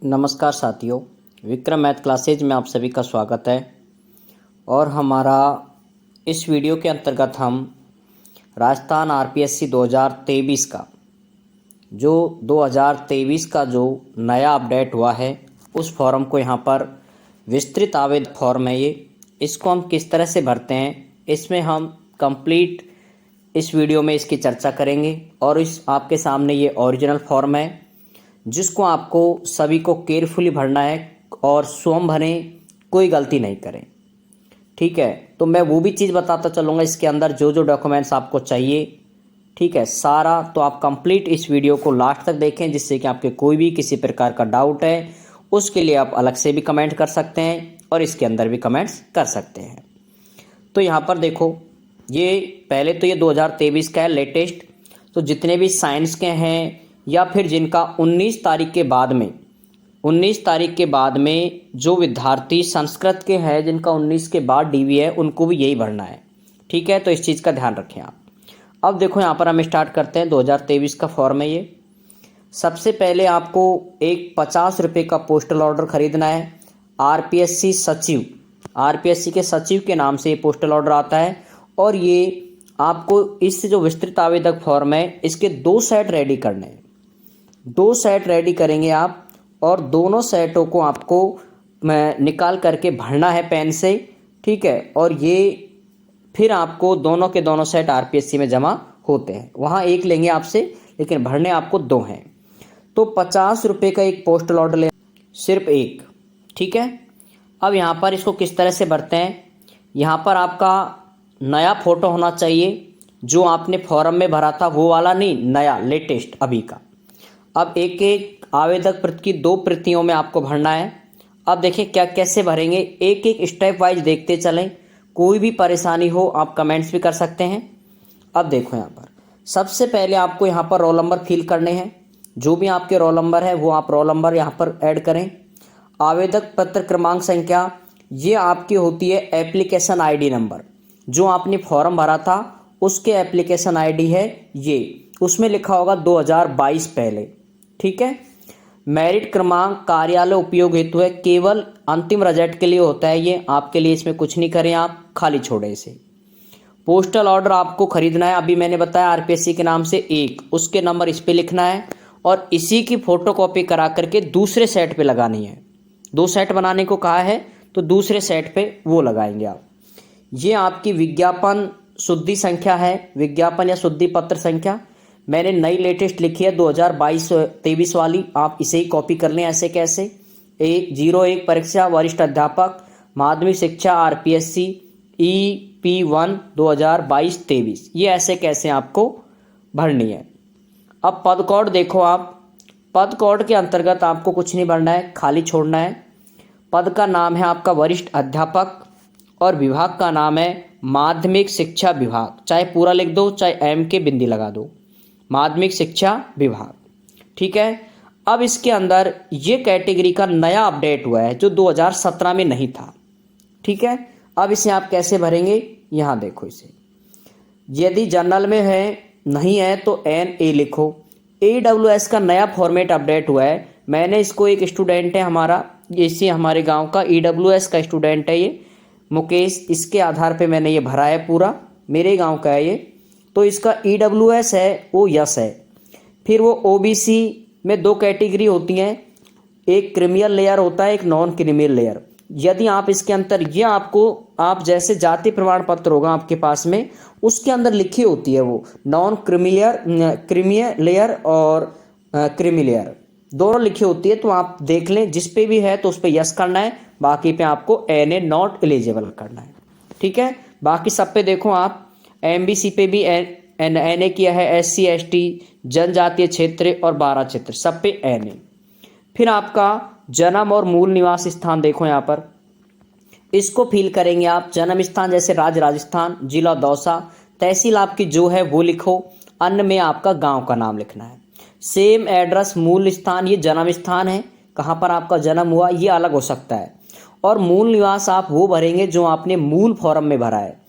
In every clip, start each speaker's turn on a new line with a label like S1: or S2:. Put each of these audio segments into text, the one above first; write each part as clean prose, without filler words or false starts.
S1: नमस्कार साथियों, Vikram math classes में आप सभी का स्वागत है। और हमारा इस वीडियो के अंतर्गत हम राजस्थान आरपीएससी 2023 का जो नया अपडेट हुआ है उस फॉर्म को यहाँ पर विस्तृत आवेदन फॉर्म है इसको हम किस तरह से भरते हैं इसमें हम कंप्लीट इस वीडियो में इसकी चर्चा करेंगे। और इस आपके सामने ये ओरिजिनल फॉर्म है जिसको आपको सभी को केयरफुली भरना है और स्वयं भरें, कोई गलती नहीं करें। ठीक है, तो मैं वो भी चीज़ बताता चलूँगा इसके अंदर जो जो डॉक्यूमेंट्स आपको चाहिए। ठीक है, सारा तो आप कंप्लीट इस वीडियो को लास्ट तक देखें जिससे कि आपके कोई भी किसी प्रकार का डाउट है उसके लिए आप अलग से भी कमेंट कर सकते हैं और इसके अंदर भी कमेंट्स कर सकते हैं। तो यहाँ पर देखो, ये पहले तो ये 2023 का है लेटेस्ट। तो जितने भी साइंस के हैं या फिर जिनका 19 तारीख के बाद में जो विद्यार्थी संस्कृत के हैं जिनका 19 के बाद डीवी है उनको भी यही भरना है। ठीक है, तो इस चीज़ का ध्यान रखें आप। अब देखो यहाँ पर हम स्टार्ट करते हैं। 2023 का फॉर्म है ये। सबसे पहले आपको एक 50 रुपये का पोस्टल ऑर्डर खरीदना है। आरपीएससी के सचिव के नाम से ये पोस्टल ऑर्डर आता है। और ये आपको इस जो विस्तृत आवेदक फॉर्म है इसके 2 सेट रेडी करने हैं। 2 सेट रेडी करेंगे आप और दोनों सेटों को आपको निकाल करके भरना है पेन से। ठीक है, और ये फिर आपको दोनों के दोनों सेट आरपीएससी में जमा होते हैं। वहाँ एक लेंगे आपसे लेकिन भरने आपको 2 हैं। तो 50 रुपये का एक पोस्टल ऑर्डर ले, सिर्फ एक। ठीक है, अब यहाँ पर इसको किस तरह से भरते हैं। यहाँ पर आपका नया फ़ोटो होना चाहिए, जो आपने फॉर्म में भरा था वो वाला नहीं, नया लेटेस्ट अभी का। अब एक एक आवेदक प्रति की 2 प्रतियों में आपको भरना है। अब देखिए क्या कैसे भरेंगे, एक एक स्टेप वाइज देखते चलें। कोई भी परेशानी हो आप कमेंट्स भी कर सकते हैं। अब देखो यहाँ पर सबसे पहले आपको यहाँ पर रोल नंबर फिल करने हैं। जो भी आपके रोल नंबर है वो आप रोल नंबर यहाँ पर ऐड करें। आवेदक पत्र क्रमांक संख्या ये आपकी होती है एप्लीकेशन आईडी नंबर। जो आपने फॉर्म भरा था उसके एप्लीकेशन आईडी है ये, उसमें लिखा होगा 2022 पहले। ठीक है, मेरिट क्रमांक कार्यालय उपयोग हेतु है, केवल अंतिम रिजल्ट के लिए होता है ये, आपके लिए इसमें कुछ नहीं करें, आप खाली छोड़े इसे। पोस्टल ऑर्डर आपको खरीदना है, अभी मैंने बताया आरपीएससी के नाम से एक, उसके नंबर इस पे लिखना है और इसी की फोटोकॉपी करा करके दूसरे सेट पे लगानी है। 2 सेट बनाने को कहा है तो दूसरे सेट पे वो लगाएंगे आप। ये आपकी विज्ञापन शुद्धि संख्या है, विज्ञापन या शुद्धि पत्र संख्या मैंने नई लेटेस्ट लिखी है 2022-23 वाली, आप इसे ही कॉपी कर लें। ऐसे कैसे, 01 परीक्षा वरिष्ठ अध्यापक माध्यमिक शिक्षा आरपीएससी EP1 2022-23, ये ऐसे कैसे आपको भरनी है। अब पद कोड देखो आप, पद कोड के अंतर्गत आपको कुछ नहीं भरना है, खाली छोड़ना है। पद का नाम है आपका वरिष्ठ अध्यापक और विभाग का नाम है माध्यमिक शिक्षा विभाग, चाहे पूरा लिख दो चाहे एम के बिंदी लगा दो, माध्यमिक शिक्षा विभाग। ठीक है, अब इसके अंदर ये कैटेगरी का नया अपडेट हुआ है जो 2017 में नहीं था। ठीक है, अब इसे आप कैसे भरेंगे, यहाँ देखो इसे। यदि जनरल में है नहीं है तो NA लिखो। AWS का नया फॉर्मेट अपडेट हुआ है। मैंने इसको, एक स्टूडेंट है हमारा, इसी हमारे गांव का EWS का स्टूडेंट है ये मुकेश, इसके आधार पे मैंने ये भरा है पूरा, मेरे गांव का है ये। तो इसका EWS है वो यस है। फिर वो OBC में 2 कैटेगरी होती हैं, एक क्रीमियल लेयर होता है, एक नॉन क्रीमियल लेयर। यदि आप इसके अंदर ये आपको, आप जैसे जाति प्रमाण पत्र होगा आपके पास में उसके अंदर लिखी होती है वो नॉन क्रीमियल लेयर और क्रीमी लेयर दोनों लिखी होती है, तो आप देख लें जिस पे भी है तो उस पर यस करना है, बाकी पे आपको NA नॉट एलिजिबल करना है। ठीक है, बाकी सब पे देखो आप, MBC पे भी NA किया है, SC ST जनजातीय क्षेत्र और 12 क्षेत्र सब पे NA। फिर आपका जन्म और मूल निवास स्थान देखो यहाँ पर, इसको फिल करेंगे आप। जन्म स्थान जैसे राज्य राजस्थान, जिला दौसा, तहसील आपकी जो है वो लिखो, अन्य में आपका गांव का नाम लिखना है। सेम एड्रेस मूल स्थान, ये जन्म स्थान है, कहाँ पर आपका जन्म हुआ ये अलग हो सकता है। और मूल निवास आप वो भरेंगे जो आपने मूल फॉर्म में भरा है,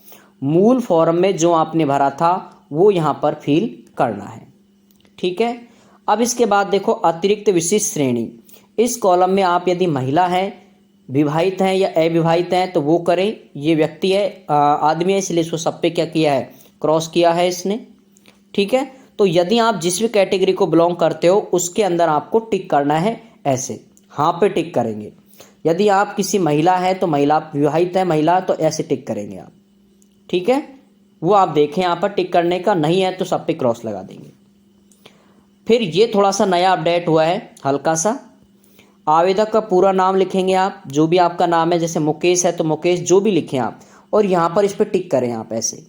S1: मूल फॉर्म में जो आपने भरा था वो यहाँ पर फिल करना है। ठीक है, अब इसके बाद देखो अतिरिक्त विशिष्ट श्रेणी, इस कॉलम में आप यदि महिला हैं, विवाहित हैं या अविवाहित हैं तो वो करें। ये व्यक्ति है, आदमी है, इसलिए इसको सब पे क्या किया है, क्रॉस किया है इसने। ठीक है, तो यदि आप जिस भी कैटेगरी को बिलोंग करते हो उसके अंदर आपको टिक करना है, ऐसे हाँ पे टिक करेंगे। यदि आप किसी महिला है तो महिला, विवाहित है महिला तो ऐसे टिक करेंगे आप। ठीक है, वो आप देखें यहाँ पर टिक करने का, नहीं है तो सब पे क्रॉस लगा देंगे। फिर ये थोड़ा सा नया अपडेट हुआ है हल्का सा, आवेदक का पूरा नाम लिखेंगे आप, जो भी आपका नाम है, जैसे मुकेश है तो मुकेश जो भी लिखें आप, और यहाँ पर इस पर टिक करें आप ऐसे,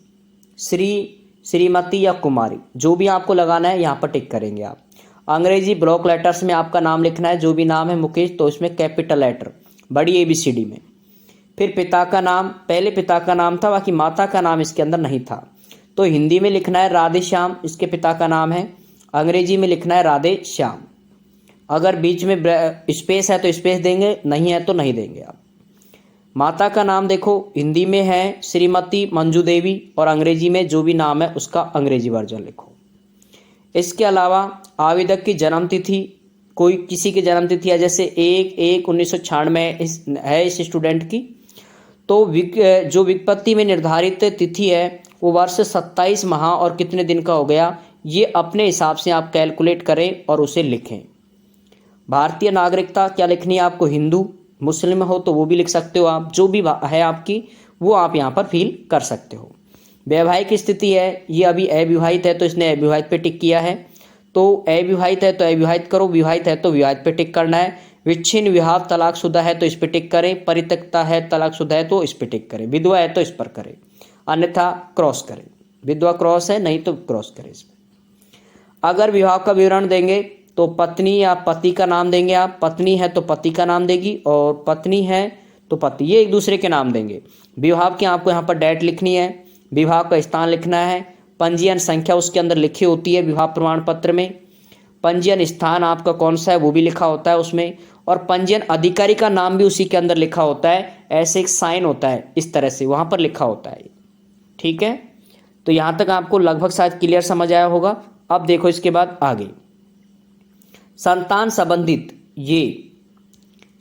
S1: श्री, श्रीमती या कुमारी, जो भी आपको लगाना है यहाँ पर टिक करेंगे आप। अंग्रेजी ब्लॉक लेटर्स में आपका नाम लिखना है, जो भी नाम है मुकेश तो इसमें कैपिटल लेटर बड़ी ABCD में। फिर पिता का नाम, पहले पिता का नाम था, बाकी माता का नाम इसके अंदर नहीं था, तो हिंदी में लिखना है राधे श्याम, इसके पिता का नाम है, अंग्रेजी में लिखना है राधे श्याम। अगर बीच में स्पेस है तो स्पेस देंगे, नहीं है तो नहीं देंगे आप। माता का नाम देखो, हिंदी में है श्रीमती मंजू देवी, और अंग्रेजी में जो भी नाम है उसका अंग्रेजी वर्जन लिखो। इसके अलावा आवेदक की जन्म तिथि, कोई किसी की जन्म तिथि है, जैसे 1/1/1996 है इस स्टूडेंट की, तो जो विज्ञप्ति में निर्धारित तिथि है वो वर्ष 27 माह और कितने दिन का हो गया, ये अपने हिसाब से आप कैलकुलेट करें और उसे लिखें। भारतीय नागरिकता क्या लिखनी है आपको, हिंदू, मुस्लिम हो तो वो भी लिख सकते हो आप, जो भी है आपकी वो आप यहाँ पर फिल कर सकते हो। वैवाहिक स्थिति है, ये अभी अविवाहित है तो इसने अविवाहित पे टिक किया है, तो अविवाहित है तो अविवाहित करो, विवाहित है तो विवाहित पे टिक करना है। विच्छिन्न, विवाह, तलाकशुदा है तो इस पे टिक करें, परित्यक्ता है, तलाकशुदा है तो इस पे टिक करें, विधवा है तो इस पर करें, अन्यथा क्रॉस करें। विधवा क्रॉस है, नहीं तो क्रॉस करें इस पर। अगर विवाह का विवरण देंगे तो पत्नी या पति का नाम देंगे आप, पत्नी है तो पति का नाम देगी, और पत्नी है तो पति, ये एक दूसरे के नाम देंगे। विवाह की आपको यहाँ पर डेट लिखनी है, विवाह का स्थान लिखना है, पंजीयन संख्या उसके अंदर लिखी होती है विवाह प्रमाण पत्र में, पंजीयन स्थान आपका कौन सा है वो भी लिखा होता है उसमें, और पंजीयन अधिकारी का नाम भी उसी के अंदर लिखा होता है, ऐसे एक साइन होता है इस तरह से वहाँ पर लिखा होता है। ठीक है, तो यहाँ तक आपको लगभग शायद क्लियर समझ आया होगा। अब देखो इसके बाद आगे संतान संबंधित, ये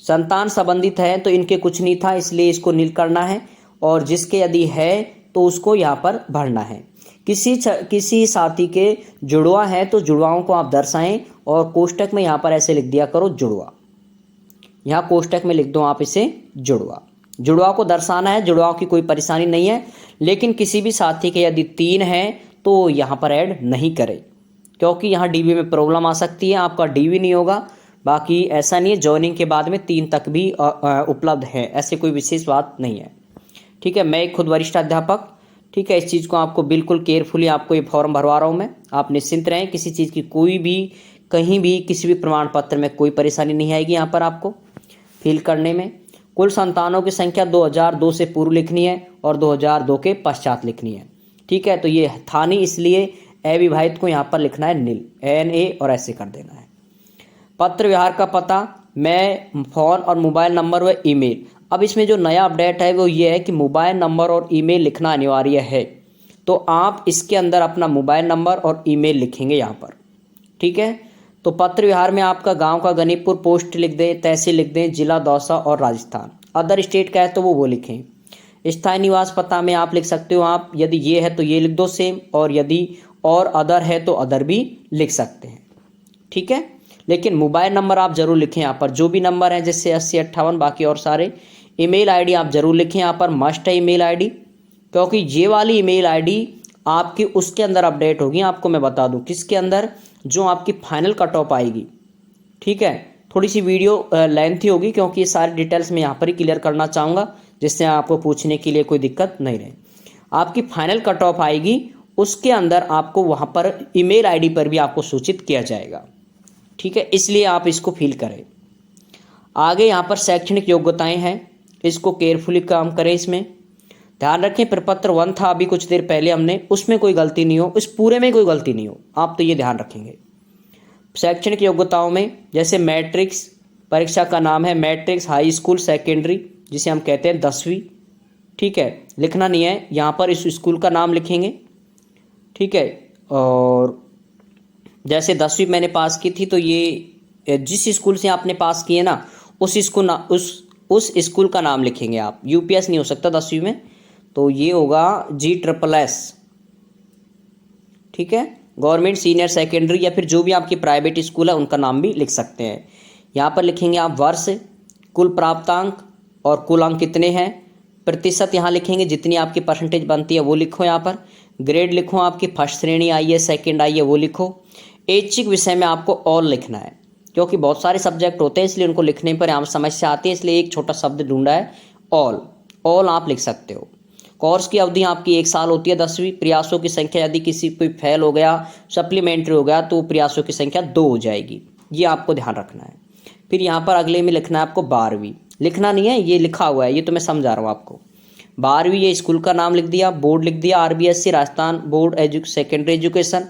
S1: संतान संबंधित है तो इनके कुछ नहीं था इसलिए इसको नील करना है, और जिसके यदि है तो उसको यहाँ पर भरना है। किसी साथी के जुड़वा है तो जुड़वाओं को आप दर्शाएं, और कोष्टक में यहाँ पर ऐसे लिख दिया करो जुड़वा, यहाँ कोष्टक में लिख दो आप इसे जुड़वा। जुड़वा को दर्शाना है, जुड़वाओं की कोई परेशानी नहीं है, लेकिन किसी भी साथी के यदि 3 हैं तो यहाँ पर ऐड नहीं करें, क्योंकि यहाँ DV में प्रॉब्लम आ सकती है, आपका DV नहीं होगा। बाकी ऐसा नहीं है, ज्वाइनिंग के बाद में 3 तक भी उपलब्ध है, ऐसे कोई विशेष बात नहीं है। ठीक है, मैं खुद वरिष्ठ अध्यापक, ठीक है, इस चीज़ को आपको बिल्कुल केयरफुली आपको ये फॉर्म भरवा रहा हूँ मैं, आप निश्चिंत रहें, किसी चीज़ की कोई भी कहीं भी किसी भी प्रमाण पत्र में कोई परेशानी नहीं आएगी यहाँ पर आपको फिल करने में। कुल संतानों की संख्या 2002 से पूर्व लिखनी है और 2002 के पश्चात लिखनी है। ठीक है, तो ये था नहीं इसलिए अविवाहित को यहाँ पर लिखना है नील, NA और ऐसे कर देना है। पत्र व्यवहार का पता, मैं, फ़ोन और मोबाइल नंबर व ईमेल। अब इसमें जो नया अपडेट है वो ये है कि मोबाइल नंबर और ईमेल लिखना अनिवार्य है, तो आप इसके अंदर अपना मोबाइल नंबर और ईमेल लिखेंगे यहाँ पर। ठीक है, तो पत्र व्यवहार में आपका गांव का गनीपुर, पोस्ट लिख दें, तहसील लिख दें, जिला दौसा और राजस्थान। अदर स्टेट का है तो वो लिखें। स्थायी निवास पता में आप लिख सकते हो, आप यदि ये है तो ये लिख दो सेम, और यदि और अदर है तो अदर भी लिख सकते हैं। ठीक है, लेकिन मोबाइल नंबर आप जरूर लिखें यहाँ पर, जो भी नंबर है जैसे 8058, बाकी और सारे। ईमेल आईडी आप जरूर लिखें यहाँ पर, मस्ट है ईमेल आईडी, क्योंकि ये वाली ईमेल आईडी आपकी उसके अंदर अपडेट होगी। आपको मैं बता दूं किसके अंदर, जो आपकी फाइनल कट ऑफ आएगी। ठीक है, थोड़ी सी वीडियो लेंथी होगी क्योंकि ये सारी डिटेल्स मैं यहाँ पर ही क्लियर करना चाहूँगा, जिससे आपको पूछने के लिए कोई दिक्कत नहीं रहे। आपकी फाइनल कट ऑफ आएगी, उसके अंदर आपको वहाँ पर ईमेल आईडी पर भी आपको सूचित किया जाएगा। ठीक है, इसलिए आप इसको फिल करें। आगे यहाँ पर शैक्षणिक योग्यताएं हैं, इसको केयरफुली काम करें। इसमें ध्यान रखें, प्रपत्र 1 था अभी कुछ देर पहले हमने, उसमें कोई गलती नहीं हो, इस पूरे में कोई गलती नहीं हो, आप तो ये ध्यान रखेंगे। शैक्षणिक योग्यताओं में जैसे मैट्रिक्स, परीक्षा का नाम है मैट्रिक्स हाई स्कूल सेकेंडरी, जिसे हम कहते हैं 10वीं। ठीक है, लिखना नहीं है, यहाँ पर इस स्कूल का नाम लिखेंगे। ठीक है, और जैसे 10वीं मैंने पास की थी तो ये जिस स्कूल से आपने पास किए ना उस स्कूल का नाम लिखेंगे आप। यूपीएस नहीं हो सकता 10वीं में, तो ये होगा GSSS, ठीक है। गवर्नमेंट सीनियर सेकेंडरी या फिर जो भी आपकी प्राइवेट स्कूल है उनका नाम भी लिख सकते हैं। यहाँ पर लिखेंगे आप वर्ष, कुल प्राप्तांक और कुल अंक कितने हैं, प्रतिशत यहाँ लिखेंगे, जितनी आपकी परसेंटेज बनती है वो लिखो। यहाँ पर ग्रेड लिखो, आपकी फर्स्ट श्रेणी आई है, सेकंड आई है, वो लिखो। ऐच्छिक विषय में आपको ऑल लिखना है, क्योंकि बहुत सारे सब्जेक्ट होते हैं इसलिए उनको लिखने पर यहाँ समस्या आती है, इसलिए एक छोटा शब्द ढूंढा है ऑल। ऑल आप लिख सकते हो। कोर्स की अवधि आपकी 1 साल होती है 10वीं। प्रयासों की संख्या, यदि किसी कोई फेल हो गया, सप्लीमेंट्री हो गया, तो प्रयासों की संख्या 2 हो जाएगी, ये आपको ध्यान रखना है। फिर यहाँ पर अगले में लिखना है आपको 12वीं। लिखना नहीं है, ये लिखा हुआ है, ये तो मैं समझा रहा हूँ आपको। 12वीं ये स्कूल का नाम लिख दिया, बोर्ड लिख दिया RBSC Rajasthan board secondary education.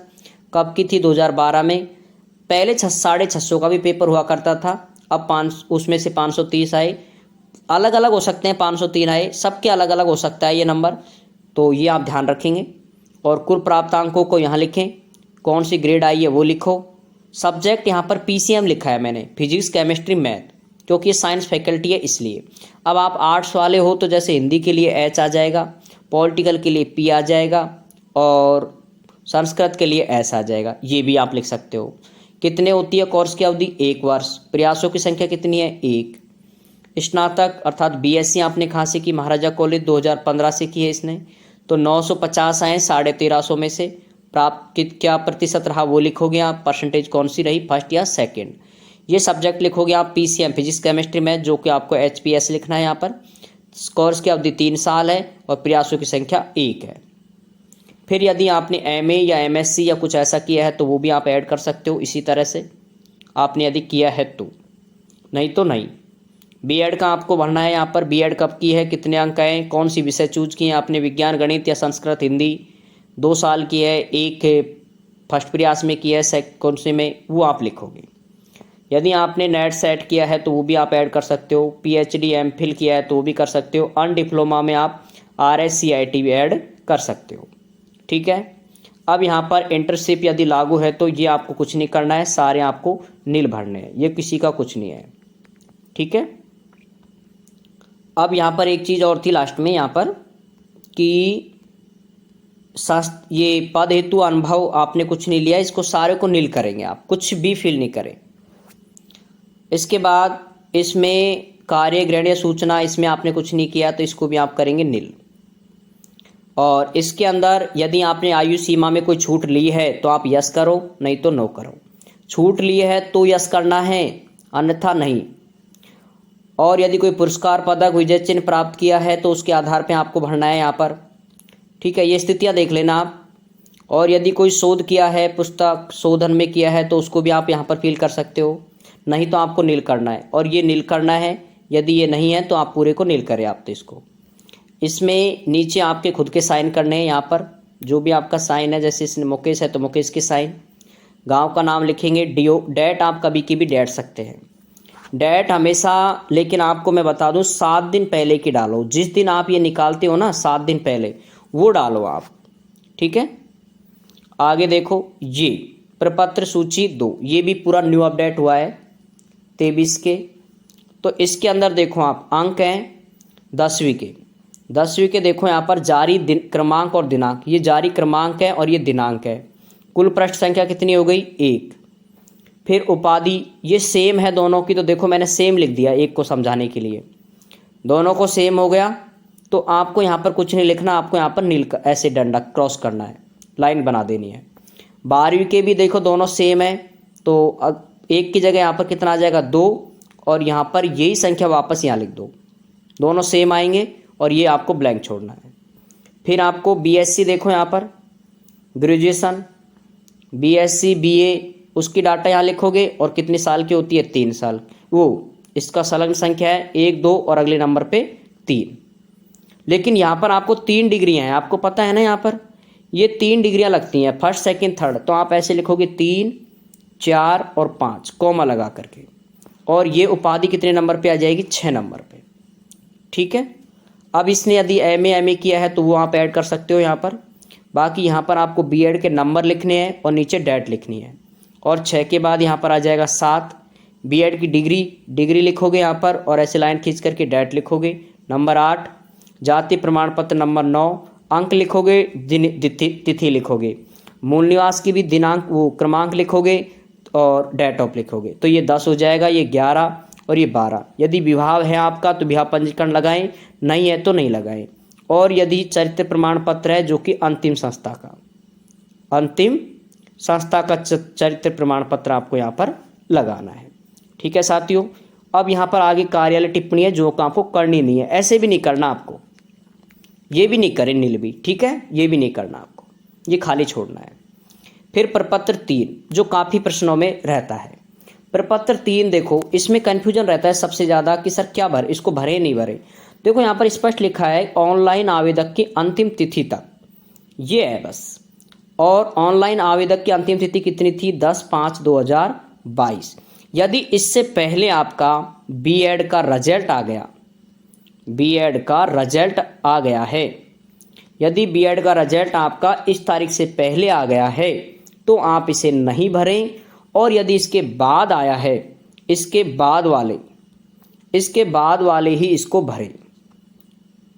S1: कब की थी? 2012 में। पहले 650 का भी पेपर हुआ करता था, अब 5 उसमें से 530 आए। अलग अलग हो सकते हैं, 503 आए, सबके अलग अलग हो सकता है ये नंबर, तो ये आप ध्यान रखेंगे। और कुल प्राप्तांकों को यहाँ लिखें, कौन सी ग्रेड आई है वो लिखो। सब्जेक्ट यहाँ पर PCM लिखा है मैंने, फिजिक्स केमिस्ट्री मैथ, क्योंकि ये साइंस फैकल्टी है इसलिए। अब आप आर्ट्स वाले हो तो जैसे हिंदी के लिए H आ जाएगा, पॉलिटिकल के लिए P आ जाएगा और संस्कृत के लिए S आ जाएगा, ये भी आप लिख सकते हो। कितने होती है कोर्स की अवधि? 1 वर्ष। प्रयासों की संख्या कितनी है? 1। स्नातक अर्थात BSc आपने कहाँ से की? महाराजा कॉलेज 2015 से की है इसने, तो 950 आए 1350 में से। प्राप्त क्या प्रतिशत रहा वो लिखोगे आप, परसेंटेज कौन सी रही, फर्स्ट या सेकंड। ये सब्जेक्ट लिखोगे आप PCM फिजिक्स केमिस्ट्री मैथ, जो कि आपको HPS लिखना है यहाँ पर। कोर्स की अवधि 3 साल है और प्रयासों की संख्या 1 है। फिर यदि आपने MA या MSc या कुछ ऐसा किया है तो वो भी आप ऐड कर सकते हो इसी तरह से, आपने यदि किया है तो, नहीं तो नहीं। B.Ed का आपको भरना है यहाँ पर। B.Ed कब की है, कितने अंक हैं, कौन सी विषय चूज किए हैं आपने, विज्ञान गणित या संस्कृत हिंदी। 2 साल की है, एक फर्स्ट प्रयास में की है, कौन से में, वो आप लिखोगे। यदि आपने नेट सेट किया है तो वो भी आप ऐड कर सकते हो। PhD MPhil किया है तो वो भी कर सकते हो। अन डिप्लोमा में आप RSCIT भी ऐड कर सकते हो, ठीक है। अब यहाँ पर इंटर्नशिप यदि लागू है तो ये आपको कुछ नहीं करना है, सारे आपको नील भरने हैं, ये किसी का कुछ नहीं है, ठीक है। अब यहाँ पर एक चीज़ और थी लास्ट में यहाँ पर कि ये पद हेतु अनुभव आपने कुछ नहीं लिया, इसको सारे को नील करेंगे आप, कुछ भी फिल नहीं करें। इसके बाद इसमें कार्य ग्रहण या सूचना, इसमें आपने कुछ नहीं किया तो इसको भी आप करेंगे नील। और इसके अंदर यदि आपने आयु सीमा में कोई छूट ली है तो आप यस करो, नहीं तो नो करो। छूट ली है तो यस करना है, अन्यथा नहीं। और यदि कोई पुरस्कार, पदक, विजय चिन्ह प्राप्त किया है तो उसके आधार पे आपको भरना है यहाँ पर, ठीक है। ये स्थितियाँ देख लेना आप। और यदि कोई शोध किया है, पुस्तक शोधन में किया है तो उसको भी आप यहाँ पर फिल कर सकते हो, नहीं तो आपको नील करना है। और ये नील करना है, यदि ये नहीं है तो आप पूरे को नील करें आप। तो इसको इसमें नीचे आपके खुद के साइन करने हैं यहाँ पर, जो भी आपका साइन है, जैसे इसमें मुकेश है तो मुकेश के साइन। गांव का नाम लिखेंगे। डेट आप कभी की भी डेट सकते हैं, डेट हमेशा, लेकिन आपको मैं बता दूं 7 दिन पहले की डालो। जिस दिन आप ये निकालते हो ना 7 दिन पहले, वो डालो आप, ठीक है। आगे देखो, ये प्रपत्र सूची 2, ये भी पूरा न्यू अपडेट हुआ है 23 के। तो इसके अंदर देखो आप, अंक हैं 10वीं के देखो यहाँ पर जारी क्रमांक और दिनांक, ये जारी क्रमांक है और ये दिनांक है। कुल पृष्ठ संख्या कितनी हो गई? 1। फिर उपाधि, ये सेम है दोनों की, तो देखो मैंने सेम लिख दिया एक को समझाने के लिए, दोनों को सेम हो गया। तो आपको यहाँ पर कुछ नहीं लिखना, आपको यहाँ पर नील ऐसे डंडा क्रॉस करना है, लाइन बना देनी है। 12वीं के भी देखो दोनों सेम है, तो एक की जगह यहाँ पर कितना आ जाएगा? 2, और यहाँ पर यही संख्या वापस यहाँ लिख दो, दोनों सेम आएंगे और ये आपको ब्लैंक छोड़ना है। फिर आपको BSc देखो यहाँ पर, ग्रेजुएशन, BSc BA, उसकी डाटा यहाँ लिखोगे और कितने साल की होती है? 3 साल। वो इसका संलग्न संख्या है 1, 2 और अगले नंबर पे 3। लेकिन यहाँ पर आपको 3 डिग्रियाँ हैं, आपको पता है ना, यहाँ पर ये 3 डिग्रियाँ लगती हैं, फर्स्ट सेकंड थर्ड। तो आप ऐसे लिखोगे 3, 4 और 5 कॉमा लगा करके, और ये उपाधि कितने नंबर पे आ जाएगी? 6 नंबर पे, ठीक है। अब इसने यदि MA किया है तो वो आप ऐड कर सकते हो यहाँ पर। बाकी यहाँ पर आपको B.Ed के नंबर लिखने हैं और नीचे डेट लिखनी है। और 6 के बाद यहाँ पर आ जाएगा 7, बीएड की डिग्री लिखोगे यहाँ पर और ऐसे लाइन खींच करके डेट लिखोगे। नंबर 8 जाति प्रमाण पत्र। नंबर 9 अंक लिखोगे, तिथि लिखोगे। मूल निवास की भी दिनांक वो क्रमांक लिखोगे और डेट ऑफ लिखोगे। तो ये 10 हो जाएगा, ये 11 और ये 12। यदि विवाह है आपका तो विवाह पंजीकरण लगाएं, नहीं है तो नहीं लगाएं। और यदि चरित्र प्रमाण पत्र है जो कि अंतिम संस्था का चरित्र प्रमाण पत्र आपको यहाँ पर लगाना है। ठीक है साथियों। अब यहाँ पर आगे कार्यालय टिप्पणी है जो आपको करनी नहीं है, ऐसे भी नहीं करना आपको, ये भी नहीं करें नील भी, ठीक है, ये भी नहीं करना आपको, ये खाली छोड़ना है। फिर प्रपत्र 3 जो काफ़ी प्रश्नों में रहता है। प्रपत्र 3 देखो, इसमें कन्फ्यूजन रहता है सबसे ज़्यादा कि सर क्या भरे, इसको भरे नहीं भरे। देखो यहाँ पर स्पष्ट लिखा है ऑनलाइन आवेदक की अंतिम तिथि तक, ये है बस। और ऑनलाइन आवेदक की अंतिम तिथि कितनी थी? 10/5/2022। यदि इससे पहले आपका बीएड का रिजल्ट आ गया है, यदि बीएड का रिजल्ट आपका इस तारीख से पहले आ गया है तो आप इसे नहीं भरें। और यदि इसके बाद आया है, इसके बाद वाले ही इसको भरें।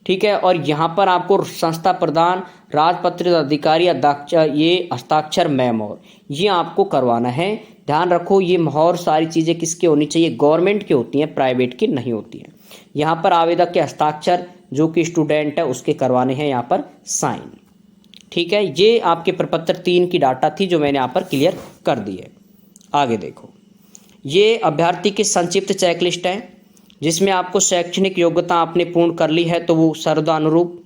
S1: ठीक है। और यहाँ पर आपको संस्था प्रधान, राजपत्रित अधिकारी, अध्यक्ष, ये हस्ताक्षर में मोहर, ये आपको करवाना है। ध्यान रखो ये मोहर सारी चीज़ें किसकी होनी चाहिए? गवर्नमेंट की होती हैं, प्राइवेट की नहीं होती हैं। यहाँ पर आवेदक के हस्ताक्षर जो कि स्टूडेंट है उसके करवाने हैं यहाँ पर साइन। ठीक है। ये आपके प्रपत्र 3 की डाटा थी जो मैंने यहाँ पर क्लियर कर दी है। आगे देखो, ये अभ्यर्थी की संक्षिप्त चेकलिस्ट है जिसमें आपको शैक्षणिक योग्यता आपने पूर्ण कर ली है तो वो सर्वदानुरूप।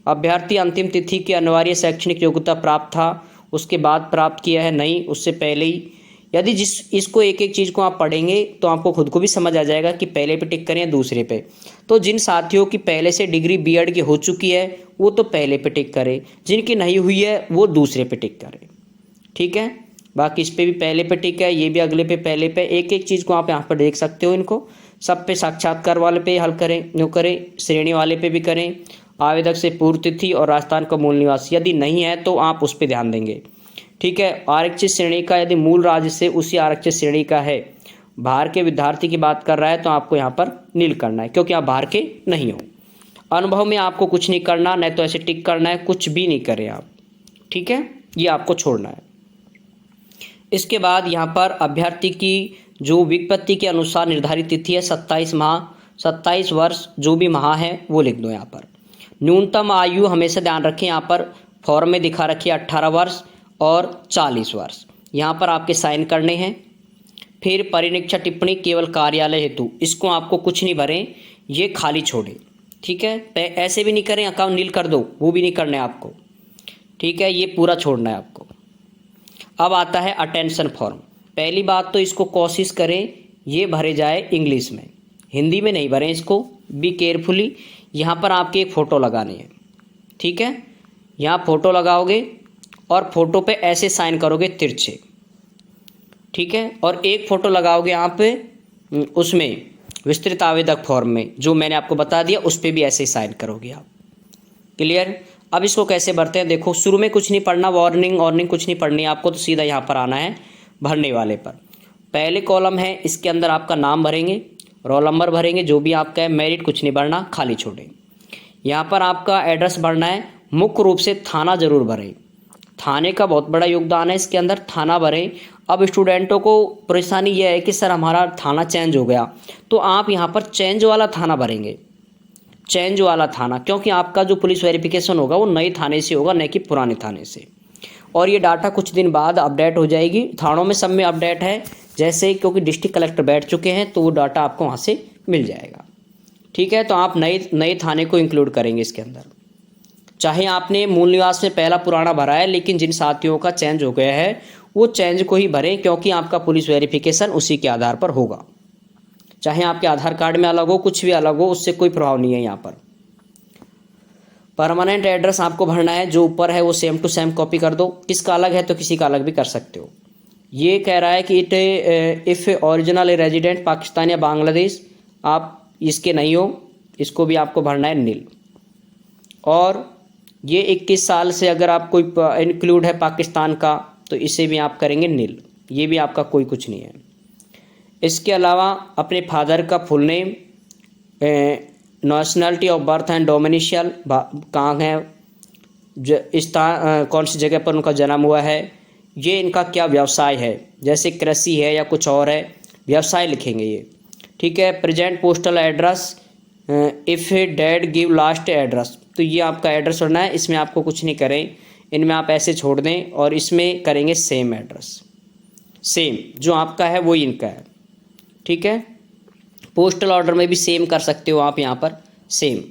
S1: अभ्यर्थी अंतिम तिथि की अनिवार्य शैक्षणिक योग्यता प्राप्त था, उसके बाद प्राप्त किया है, नहीं उससे पहले ही। यदि इसको एक एक चीज़ को आप पढ़ेंगे तो आपको खुद को भी समझ आ जाएगा कि पहले पे टिक करें या दूसरे पे। तो जिन साथियों की पहले से डिग्री बीएड की हो चुकी है वो तो पहले पे टिक करें, जिनकी नहीं हुई है वो दूसरे पे टिक करें। ठीक है। बाकी इस पे भी पहले पे टिक है, ये भी अगले पे, पहले पे। एक एक चीज़ को आप यहाँ पर देख सकते हो। इनको सब पे साक्षात्कार वाले पे हल करें, यूँ करें, श्रेणी वाले पे भी करें, आवेदक से पूर्व तिथि और राजस्थान का मूल निवास यदि नहीं है तो आप उस पर ध्यान देंगे। ठीक है। आरक्षित श्रेणी का यदि मूल राज्य से उसी आरक्षित श्रेणी का है, बाहर के विद्यार्थी की बात कर रहा है तो आपको यहाँ पर नील करना है क्योंकि आप बाहर के नहीं हो। अनुभव में आपको कुछ नहीं करना, नहीं तो ऐसे टिक करना है, कुछ भी नहीं करें आप। ठीक है, ये आपको छोड़ना है। इसके बाद यहाँ पर अभ्यर्थी की जो विज्ञप्ति के अनुसार निर्धारित तिथि है 27 वर्ष, जो भी माह है वो लिख दो यहाँ पर। न्यूनतम आयु हमेशा ध्यान रखें, यहाँ पर फॉर्म में दिखा रखिए 18 वर्ष और 40 वर्ष, यहाँ पर आपके साइन करने हैं। फिर परिनिरीक्षण टिप्पणी केवल कार्यालय हेतु, इसको आपको कुछ नहीं भरें, ये खाली छोड़ें। ठीक है। ऐसे भी नहीं करें अकाउंट नील कर दो, वो भी नहीं करना है आपको। ठीक है, ये पूरा छोड़ना है आपको। अब आता है अटेंशन फॉर्म। पहली बात तो इसको कोशिश करें ये भरे जाए इंग्लिश में, हिंदी में नहीं भरें इसको, बी केयरफुली। यहाँ पर आपके एक फ़ोटो लगानी है। ठीक है, यहाँ फ़ोटो लगाओगे और फोटो पे ऐसे साइन करोगे तिरछे। ठीक है। और एक फ़ोटो लगाओगे यहाँ पे उसमें विस्तृत आवेदक फॉर्म में जो मैंने आपको बता दिया, उस पर भी ऐसे ही साइन करोगे आप। क्लियर। अब इसको कैसे भरते हैं देखो, शुरू में कुछ नहीं पढ़ना, वार्निंग कुछ नहीं पढ़नी आपको, तो सीधा यहाँ पर आना है भरने वाले पर। पहले कॉलम है, इसके अंदर आपका नाम भरेंगे, रोल नंबर भरेंगे, जो भी आपका है, मेरिट कुछ नहीं भरना, खाली छोड़ें। यहाँ पर आपका एड्रेस भरना है, मुख्य रूप से थाना जरूर भरें, थाने का बहुत बड़ा योगदान है इसके अंदर, थाना भरें। अब स्टूडेंटों को परेशानी यह है कि सर हमारा थाना चेंज हो गया, तो आप यहाँ पर चेंज वाला थाना भरेंगे, चेंज वाला थाना, क्योंकि आपका जो पुलिस वेरिफिकेशन होगा वो नए थाने से होगा, न कि पुराने थाने से। और ये डाटा कुछ दिन बाद अपडेट हो जाएगी, थानों में सब में अपडेट है जैसे, क्योंकि डिस्ट्रिक्ट कलेक्टर बैठ चुके हैं तो वो डाटा आपको वहाँ से मिल जाएगा। ठीक है। तो आप नए थाने को इंक्लूड करेंगे इसके अंदर। चाहे आपने मूल निवास में पहला पुराना भरा है, लेकिन जिन साथियों का चेंज हो गया है वो चेंज को ही भरें, क्योंकि आपका पुलिस वेरिफिकेशन उसी के आधार पर होगा। चाहे आपके आधार कार्ड में अलग हो, कुछ भी अलग हो, उससे कोई प्रभाव नहीं है। यहाँ पर परमानेंट एड्रेस आपको भरना है, जो ऊपर है वो सेम टू सेम कॉपी कर दो, किसका अलग है तो किसी का अलग भी कर सकते हो। ये कह रहा है कि इफ़ ओरिजिनल रेजिडेंट पाकिस्तान या बांग्लादेश, आप इसके नहीं हो, इसको भी आपको भरना है नील। और ये 21 साल से अगर आप कोई इंक्लूड है पाकिस्तान का तो इसे भी आप करेंगे नील, ये भी आपका कोई कुछ नहीं है। इसके अलावा अपने फादर का full name, nationality of birth and domicile, कहाँ है, स्थान, कौन सी जगह पर उनका जन्म हुआ है, ये इनका क्या व्यवसाय है, जैसे कृषि है या कुछ और है, व्यवसाय लिखेंगे ये। ठीक है। Present postal address, if dad give last address, तो ये आपका एड्रेस भरना है। इसमें आपको कुछ नहीं करें, इनमें आप ऐसे छोड़ दें और इसमें करेंगे सेम एड्रेस, सेम जो आपका है वही इनका है। ठीक है। पोस्टल ऑर्डर में भी सेम कर सकते हो आप, यहाँ पर सेम।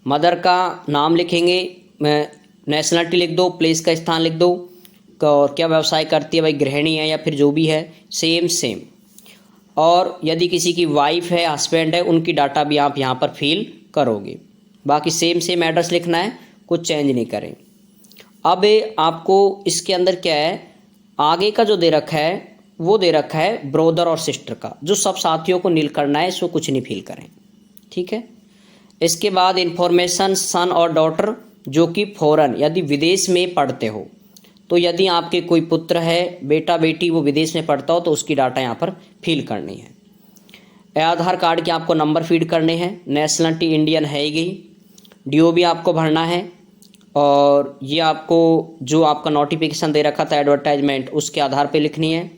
S1: मदर का नाम लिखेंगे, नेशनलिटी लिख दो, प्लेस का स्थान लिख दो, और क्या व्यवसाय करती है, भाई गृहिणी है या फिर जो भी है, सेम सेम। और यदि किसी की वाइफ है, हस्बैंड है, उनकी डाटा भी आप यहाँ पर फिल करोगे। बाकी सेम सेम एड्रेस लिखना है, कुछ चेंज नहीं करें। अब आपको इसके अंदर क्या है, आगे का जो दे रखा है वो दे रखा है ब्रदर और सिस्टर का, जो सब साथियों को नील करना है, इसको कुछ नहीं फिल करें। ठीक है। इसके बाद इंफॉर्मेशन सन और डॉटर, जो कि फॉरेन यदि विदेश में पढ़ते हो, तो यदि आपके कोई पुत्र है, बेटा बेटी, वो विदेश में पढ़ता हो तो उसकी डाटा यहाँ पर फिल करनी है। आधार कार्ड के आपको नंबर फीड करने हैं, नेशनलिटी इंडियन है ही, डीओ भी आपको भरना है, और ये आपको जो आपका नोटिफिकेशन दे रखा था एडवर्टाइजमेंट, उसके आधार पे लिखनी है।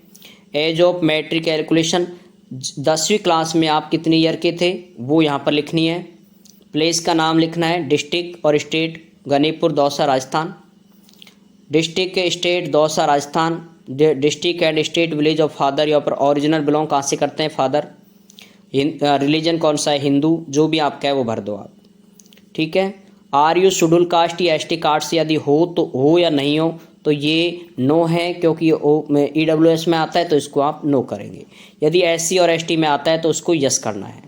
S1: एज ऑफ मैट्रिक कैलकुलेशन, 10वीं क्लास में आप कितने ईयर के थे वो यहाँ पर लिखनी है। प्लेस का नाम लिखना है, डिस्ट्रिक्ट और स्टेट, गनीपुर दौसा राजस्थान, डिस्ट्रिक्ट के state Dausa Rajasthan, district and state village of father, यहाँ पर ओरिजिनल बिलोंग कहाँ से करते हैं, फादर, रिलीजन कौन सा है, हिंदू, जो भी आपका है वो भर दो आप। ठीक है। आर यू शेड्यूल कास्ट या एसटी कार्ड से यदि हो तो हो या नहीं हो, तो ये नो है, क्योंकि ये ईडब्ल्यूएस में आता है तो इसको आप नो करेंगे। यदि एससी और एसटी में आता है तो उसको यस करना है।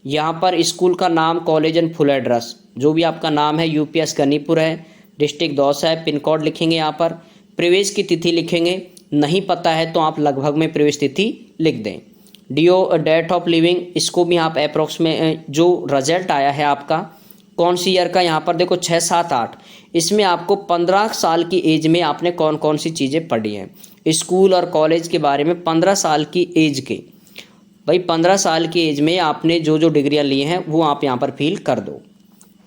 S1: यहाँ पर स्कूल का नाम, कॉलेज एंड फुल एड्रेस, जो भी आपका नाम है, यूपीएस गनीपुर है, डिस्ट्रिक्ट दौसा है, पिन कोड लिखेंगे यहाँ पर, प्रवेश की तिथि लिखेंगे, नहीं पता है तो आप लगभग में प्रवेश तिथि लिख दें। डीओ डेट ऑफ लिविंग, इसको भी आप अप्रोक्स में जो रिजल्ट आया है आपका कौन सी ईयर का, यहाँ पर देखो 6, 7, 8, इसमें आपको 15 साल की एज में आपने कौन कौन सी चीज़ें पढ़ी हैं स्कूल और कॉलेज के बारे में। 15 साल की एज के, भाई 15 साल की एज में आपने जो जो डिग्रियां ली हैं वो आप यहाँ पर फिल कर दो।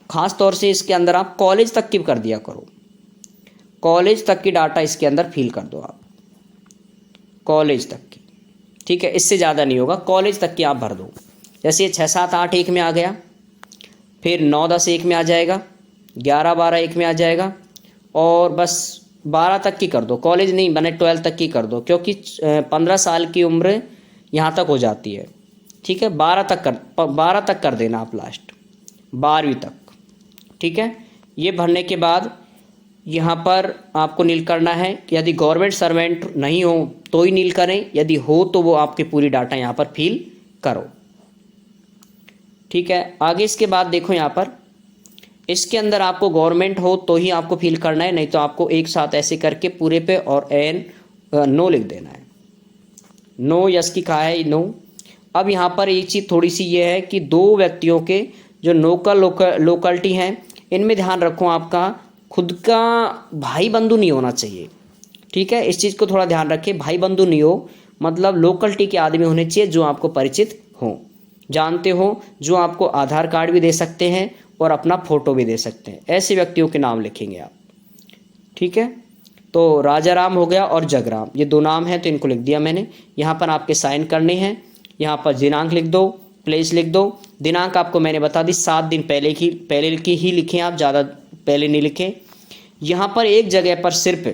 S1: ख़ास तौर से इसके अंदर आप कॉलेज तक की कर दिया करो, कॉलेज तक की डाटा इसके अंदर फिल कर दो आप, कॉलेज तक की। ठीक है। इससे ज़्यादा नहीं होगा, कॉलेज तक की आप भर दो। जैसे 6, 7, 8 एक में आ गया, फिर 9, 10 एक में आ जाएगा, 11, 12 एक में आ जाएगा, और बस 12 तक की कर दो, कॉलेज नहीं बने 12 तक की कर दो, क्योंकि 15 साल की उम्र यहाँ तक हो जाती है। ठीक है। 12 तक कर देना आप, लास्ट 12वीं तक। ठीक है। ये भरने के बाद यहाँ पर आपको नील करना है कि यदि गवर्नमेंट सर्वेंट नहीं हो तो ही नील करें, यदि हो तो वो आपकी पूरी डाटा यहाँ पर फिल करो। ठीक है। आगे इसके बाद देखो यहाँ पर इसके अंदर आपको गवर्नमेंट हो तो ही आपको फिल करना है, नहीं तो आपको एक साथ ऐसे करके पूरे पे और एन नो लिख देना है। नो यस की कहा है, नो। अब यहाँ पर एक चीज़ थोड़ी सी ये है कि दो व्यक्तियों के जो लोकलिटी हैं, इनमें ध्यान रखो आपका खुद का भाई बंधु नहीं होना चाहिए। ठीक है। इस चीज़ को थोड़ा ध्यान रखें, भाई बंधु नहीं हो, मतलब लोकलिटी के आदमी होने चाहिए जो आपको परिचित हो, जानते हो, जो आपको आधार कार्ड भी दे सकते हैं और अपना फ़ोटो भी दे सकते हैं। ऐसे व्यक्तियों के नाम लिखेंगे आप। ठीक है। तो राजाराम हो गया और जगराम, ये 2 नाम हैं तो इनको लिख दिया मैंने। यहाँ पर आपके साइन करने हैं, यहाँ पर दिनांक लिख दो, प्लेस लिख दो। दिनांक आपको मैंने बता दी 7 दिन पहले की ही लिखें आप, ज़्यादा पहले नहीं लिखें। यहाँ पर एक जगह पर सिर्फ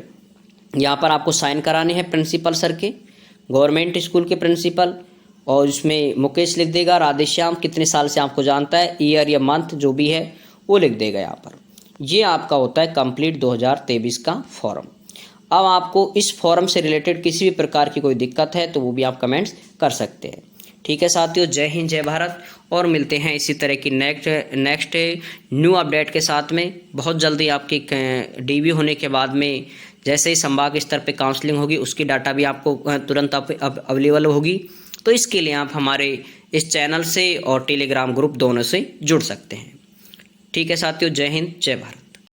S1: यहाँ पर आपको साइन कराने हैं प्रिंसिपल सर के, गवर्नमेंट स्कूल के प्रिंसिपल, और उसमें मुकेश लिख देगा, राधेश्याम कितने साल से आपको जानता है, ईयर या मंथ जो भी है वो लिख देगा यहाँ पर। ये आपका होता है कंप्लीट 2023 का फॉर्म। अब आपको इस फॉर्म से रिलेटेड किसी भी प्रकार की कोई दिक्कत है तो वो भी आप कमेंट्स कर सकते हैं। ठीक है साथियों, जय हिंद जय भारत, और मिलते हैं इसी तरह की नेक्स्ट न्यू अपडेट के साथ में। बहुत जल्दी आपकी डीवी होने के बाद में जैसे ही संभाग स्तर पे काउंसलिंग होगी उसकी डाटा भी आपको तुरंत अवेलेबल होगी। तो इसके लिए आप हमारे इस चैनल से और टेलीग्राम ग्रुप दोनों से जुड़ सकते हैं। ठीक है साथियों, जय हिंद जय भारत।